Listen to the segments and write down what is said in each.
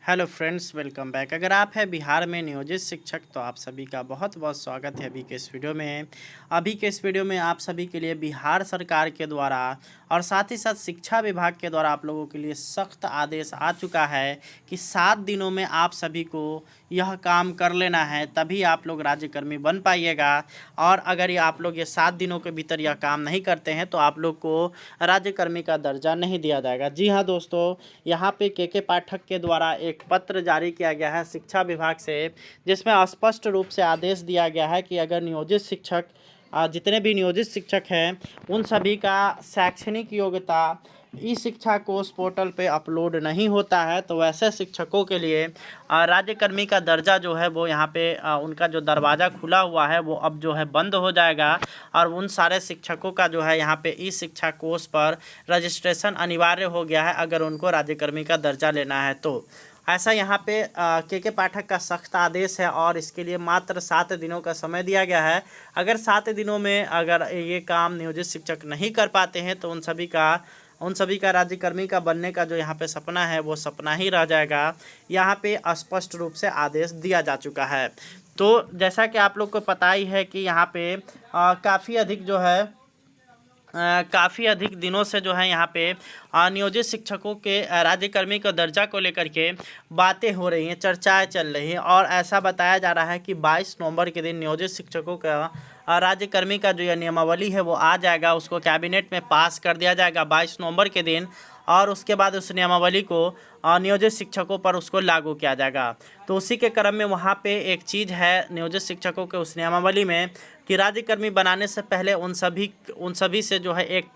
Hello friends, welcome back. अगर आप हैं बिहार में नियोजित शिक्षक तो आप सभी का बहुत बहुत स्वागत है अभी के इस वीडियो में। अभी के इस वीडियो में आप सभी के लिए बिहार सरकार के द्वारा और साथ ही साथ शिक्षा विभाग के द्वारा आप लोगों के लिए सख्त आदेश आ चुका है कि 7 दिनों में आप सभी को यह काम कर लेना है, तभी आप लोग राज्यकर्मी बन पाइएगा। और अगर ये आप लोग ये 7 दिनों के भीतर यह काम नहीं करते हैं तो आप लोग को राज्यकर्मी का दर्जा नहीं दिया जाएगा। जी हाँ दोस्तों, यहाँ पे के पाठक के द्वारा एक पत्र जारी किया गया है शिक्षा विभाग से, जिसमें स्पष्ट रूप से आदेश दिया गया है कि अगर नियोजित शिक्षक जितने भी नियोजित शिक्षक हैं उन सभी का शैक्षणिक योग्यता ई शिक्षा कोष पोर्टल पे अपलोड नहीं होता है तो वैसे शिक्षकों के लिए राज्यकर्मी का दर्जा जो है वो यहाँ पे उनका जो दरवाज़ा खुला हुआ है वो अब जो है बंद हो जाएगा। और उन सारे शिक्षकों का जो है यहाँ पे ई शिक्षा कोष पर रजिस्ट्रेशन अनिवार्य हो गया है अगर उनको राज्यकर्मी का दर्जा लेना है तो। ऐसा यहाँ पे के पाठक का सख्त आदेश है और इसके लिए मात्र 7 दिनों का समय दिया गया है। अगर 7 दिनों में अगर ये काम नियोजित शिक्षक नहीं कर पाते हैं तो उन सभी का राज्यकर्मी का बनने का जो यहाँ पे सपना है वो सपना ही रह जाएगा। यहाँ पे स्पष्ट रूप से आदेश दिया जा चुका है। तो जैसा कि आप लोग को पता ही है कि यहाँ पे काफ़ी अधिक दिनों से जो है यहाँ पे नियोजित शिक्षकों के राज्यकर्मी के दर्जा को लेकर के बातें हो रही हैं, चर्चाएं चल रही हैं। और ऐसा बताया जा रहा है कि 22 नवंबर के दिन नियोजित शिक्षकों का राज्यकर्मी का जो यह नियमावली है वो आ जाएगा, उसको कैबिनेट में पास कर दिया जाएगा 22 नवंबर के दिन। और उसके बाद उस नियमावली को नियोजित शिक्षकों पर उसको लागू किया जाएगा। तो उसी के क्रम में वहाँ पे एक चीज़ है नियोजित शिक्षकों के उस नियमावली में कि राज्यकर्मी बनाने से पहले उन सभी से जो है एक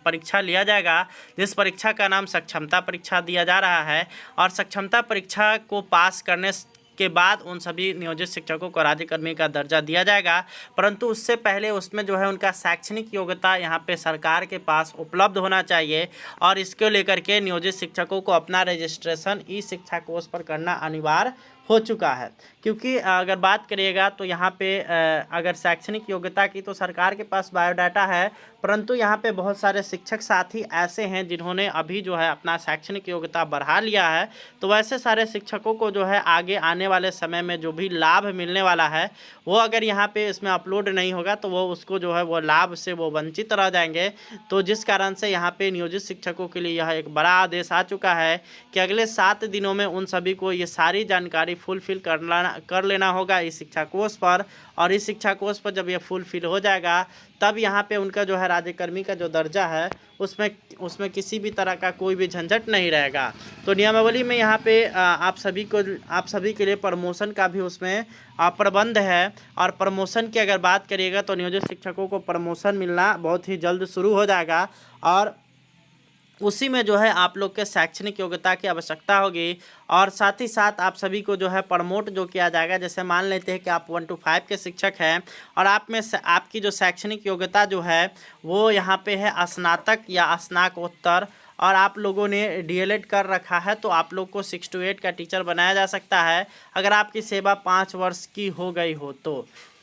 परीक्षा लिया जाएगा, जिस परीक्षा का नाम सक्षमता परीक्षा दिया जा रहा है। और सक्षमता परीक्षा को पास करने के बाद उन सभी नियोजित शिक्षकों को राज्यकर्मी का दर्जा दिया जाएगा। परंतु उससे पहले उसमें जो है उनका शैक्षणिक योग्यता यहाँ पे सरकार के पास उपलब्ध होना चाहिए। और इसको लेकर के नियोजित शिक्षकों को अपना रजिस्ट्रेशन ई शिक्षा कोष पर करना अनिवार्य हो चुका है। क्योंकि अगर बात करिएगा तो यहाँ पे अगर शैक्षणिक योग्यता की तो सरकार के पास बायोडाटा है, परंतु यहाँ पे बहुत सारे शिक्षक साथी ऐसे हैं जिन्होंने अभी जो है अपना शैक्षणिक योग्यता बढ़ा लिया है। तो वैसे सारे शिक्षकों को जो है आगे आने वाले समय में जो भी लाभ मिलने वाला है वो अगर यहाँ पे इसमें अपलोड नहीं होगा तो वो उसको जो है वो लाभ से वो वंचित रह जाएंगे। तो जिस कारण से यहाँ पे नियोजित शिक्षकों के लिए यह एक बड़ा आदेश आ चुका है कि अगले 7 दिनों में उन सभी को ये सारी जानकारी फुलफिल कर लेना होगा इस शिक्षा कोष पर। और इस शिक्षा कोष पर जब ये फुलफिल हो जाएगा तब यहाँ पे उनका जो है राज्यकर्मी का जो दर्जा है उसमें किसी भी तरह का कोई भी झंझट नहीं रहेगा। तो नियमावली में यहाँ पे आप सभी के लिए प्रमोशन का भी उसमें प्रबंध है। और प्रमोशन की अगर बात करिएगा तो नियोजित शिक्षकों को प्रमोशन मिलना बहुत ही जल्द शुरू हो जाएगा। और उसी में जो है आप लोग के शैक्षणिक योग्यता की आवश्यकता होगी। और साथ ही साथ आप सभी को जो है प्रमोट जो किया जाएगा, जैसे मान लेते हैं कि आप 1 to 5 के शिक्षक हैं और आपकी जो शैक्षणिक योग्यता जो है वो यहाँ पे है स्नातक या स्नातकोत्तर और आप लोगों ने डीएलएड कर रखा है तो आप लोग को 6 to 8 का टीचर बनाया जा सकता है अगर आपकी सेवा 5 वर्ष की हो गई हो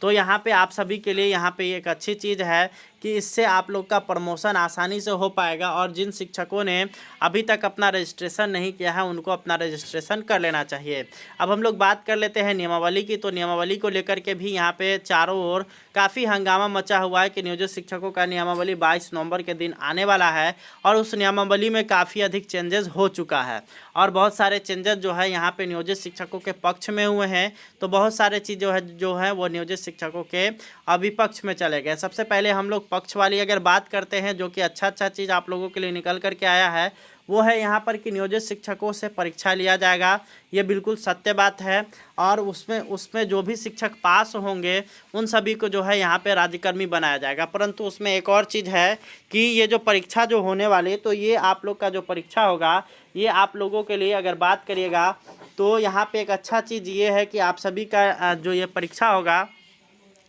तो यहाँ पे आप सभी के लिए यहाँ पे एक अच्छी चीज़ है कि इससे आप लोग का प्रमोशन आसानी से हो पाएगा। और जिन शिक्षकों ने अभी तक अपना रजिस्ट्रेशन नहीं किया है उनको अपना रजिस्ट्रेशन कर लेना चाहिए। अब हम लोग बात कर लेते हैं नियमावली की। तो नियमावली को लेकर के भी यहाँ पे चारों ओर काफ़ी हंगामा मचा हुआ है कि नियोजित शिक्षकों का नियमावली 22 नवंबर के दिन आने वाला है। और उस नियमावली में काफ़ी अधिक चेंजेस हो चुका है और बहुत सारे चेंजेस जो है यहाँ पे नियोजित शिक्षकों के पक्ष में हुए हैं। तो बहुत सारे चीज़ जो है वो नियोजित शिक्षकों के विपक्ष में चले गए। सबसे पहले हम लोग पक्ष वाली अगर बात करते हैं जो कि अच्छा चीज़ आप लोगों के लिए निकल करके आया है वो है यहाँ पर कि नियोजित शिक्षकों से परीक्षा लिया जाएगा। ये बिल्कुल सत्य बात है। और उसमें जो भी शिक्षक पास होंगे उन सभी को जो है यहाँ पे राज्यकर्मी बनाया जाएगा। परंतु उसमें एक और चीज़ है कि ये जो परीक्षा जो होने वाली है तो ये आप लोग का जो परीक्षा होगा ये आप लोगों के लिए अगर बात करिएगा तो यहाँ पे एक अच्छा चीज़ ये है कि आप सभी का जो ये परीक्षा होगा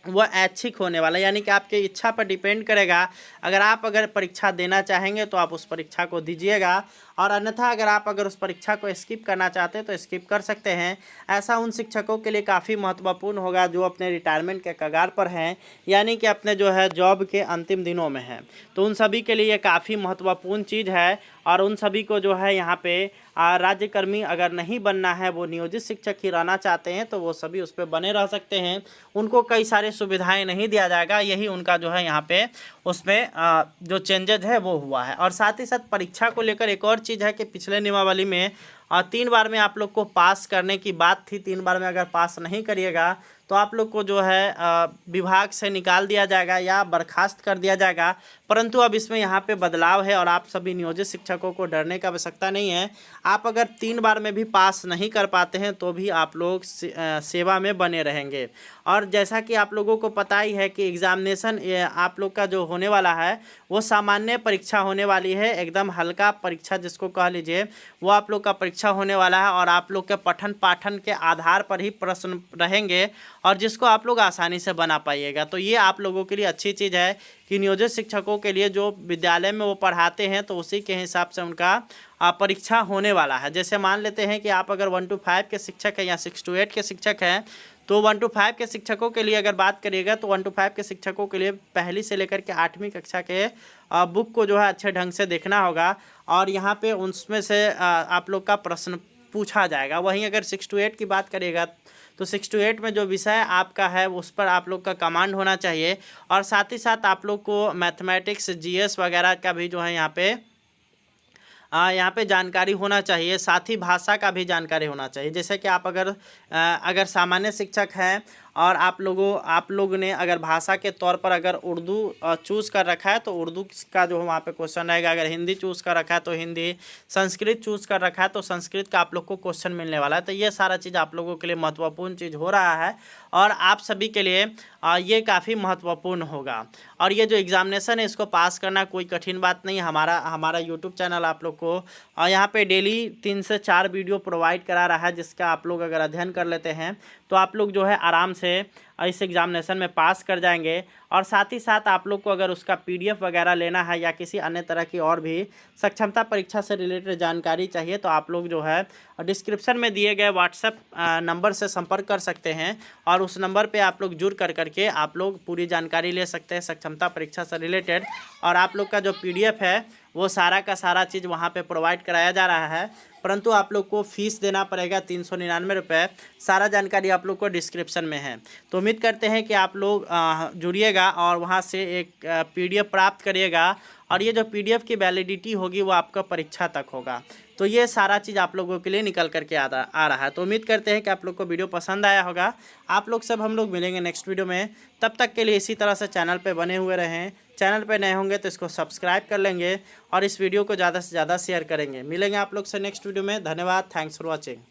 वह ऐच्छिक होने वाला है, यानी कि आपके इच्छा पर डिपेंड करेगा। अगर परीक्षा देना चाहेंगे तो आप उस परीक्षा को दीजिएगा। और अन्यथा अगर उस परीक्षा को स्किप करना चाहते हैं तो स्किप कर सकते हैं। ऐसा उन शिक्षकों के लिए काफ़ी महत्वपूर्ण होगा जो अपने रिटायरमेंट के कगार पर हैं, यानी कि अपने जो है जॉब के अंतिम दिनों में हैं। तो उन सभी के लिए ये काफ़ी महत्वपूर्ण चीज़ है और उन सभी को जो है यहाँ पे राज्यकर्मी अगर नहीं बनना है, वो नियोजित शिक्षक ही रहना चाहते हैं, तो वो सभी उस पर बने रह सकते हैं। उनको कई सारे सुविधाएं नहीं दिया जाएगा, यही उनका जो है यहाँ पे उसमें जो चेंजेज है वो हुआ है। और साथ ही साथ परीक्षा को लेकर एक और चीज़ है कि पिछले नियमावली में 3 बार में आप लोग को पास करने की बात थी। 3 बार में अगर पास नहीं करिएगा तो आप लोग को जो है विभाग से निकाल दिया जाएगा या बर्खास्त कर दिया जाएगा। परंतु अब इसमें यहाँ पे बदलाव है और आप सभी नियोजित शिक्षकों को डरने का आवश्यकता नहीं है। आप अगर 3 बार में भी पास नहीं कर पाते हैं तो भी आप लोग सेवा में बने रहेंगे। और जैसा कि आप लोगों को पता ही है कि एग्ज़ामिनेशन आप लोग का जो होने वाला है वो सामान्य परीक्षा होने वाली है, एकदम हल्का परीक्षा जिसको कह लीजिए, वो आप लोग का परीक्षा होने वाला है। और आप लोग के पठन पाठन के आधार पर ही प्रश्न रहेंगे और जिसको आप लोग आसानी से बना पाइएगा। तो ये आप लोगों के लिए अच्छी चीज़ है कि नियोजित शिक्षकों के लिए जो विद्यालय में वो पढ़ाते हैं तो उसी के हिसाब से उनका परीक्षा होने वाला है। जैसे मान लेते हैं कि आप अगर 1 to 5 के शिक्षक हैं या 6 to 8 के शिक्षक हैं, तो 1 to 5 के शिक्षकों के लिए अगर बात करिएगा तो 1 to 5 के शिक्षकों के लिए पहली से लेकर के 8वीं कक्षा के बुक को जो है अच्छे ढंग से देखना होगा और यहाँ पे उसमें से आप लोग का प्रश्न पूछा जाएगा। वहीं अगर 6 to 8 की बात करिएगा तो 6 to 8 में जो विषय आपका है उस पर आप लोग का कमांड होना चाहिए। और साथ ही साथ आप लोग को मैथमेटिक्स, जीएस वगैरह का भी जो है यहाँ पे जानकारी होना चाहिए। साथ ही भाषा का भी जानकारी होना चाहिए। जैसे कि आप अगर सामान्य शिक्षक हैं और आप लोग ने अगर भाषा के तौर पर अगर उर्दू चूज़ कर रखा है तो उर्दू का जो वहाँ पे क्वेश्चन रहेगा। अगर हिंदी चूज़ कर रखा है तो हिंदी, संस्कृत चूज़ कर रखा है तो संस्कृत का आप लोग को क्वेश्चन मिलने वाला है। तो ये सारा चीज़ आप लोगों के लिए महत्वपूर्ण चीज़ हो रहा है और आप सभी के लिए ये काफ़ी महत्वपूर्ण होगा। और ये जो एग्ज़ामिनेशन है इसको पास करना कोई कठिन बात नहीं। हमारा यूट्यूब चैनल आप लोग को यहाँ पे डेली 3 से 4 वीडियो प्रोवाइड करा रहा है, जिसका आप लोग अगर अध्ययन कर लेते हैं तो आप लोग जो है आराम से इस एग्ज़ामिनेशन में पास कर जाएंगे। और साथ ही साथ आप लोग को अगर उसका PDF वगैरह लेना है या किसी अन्य तरह की और भी सक्षमता परीक्षा से रिलेटेड जानकारी चाहिए तो आप लोग जो है डिस्क्रिप्शन में दिए गए व्हाट्सएप नंबर से संपर्क कर सकते हैं और उस नंबर पे आप लोग जुड़ करके आप लोग पूरी जानकारी ले सकते हैं सक्षमता परीक्षा से रिलेटेड। और आप लोग का जो PDF है वो सारा का सारा चीज़ वहाँ पे प्रोवाइड कराया जा रहा है, परंतु आप लोग को फ़ीस देना पड़ेगा 399 रुपये। सारा जानकारी आप लोग को डिस्क्रिप्शन में है। तो उम्मीद करते हैं कि आप लोग जुड़िएगा और वहाँ से एक PDF प्राप्त करिएगा और ये जो PDF की वैलिडिटी होगी वो आपका परीक्षा तक होगा। तो ये सारा चीज़ आप लोगों के लिए निकल करके आ रहा है। तो उम्मीद करते हैं कि आप लोग को वीडियो पसंद आया होगा। आप लोग सब हम लोग मिलेंगे नेक्स्ट वीडियो में। तब तक के लिए इसी तरह से चैनल पे बने हुए रहें। चैनल पे नए होंगे तो इसको सब्सक्राइब कर लेंगे और इस वीडियो को ज़्यादा से ज़्यादा शेयर करेंगे। मिलेंगे आप लोग से नेक्स्ट वीडियो में। धन्यवाद। Thanks for watching.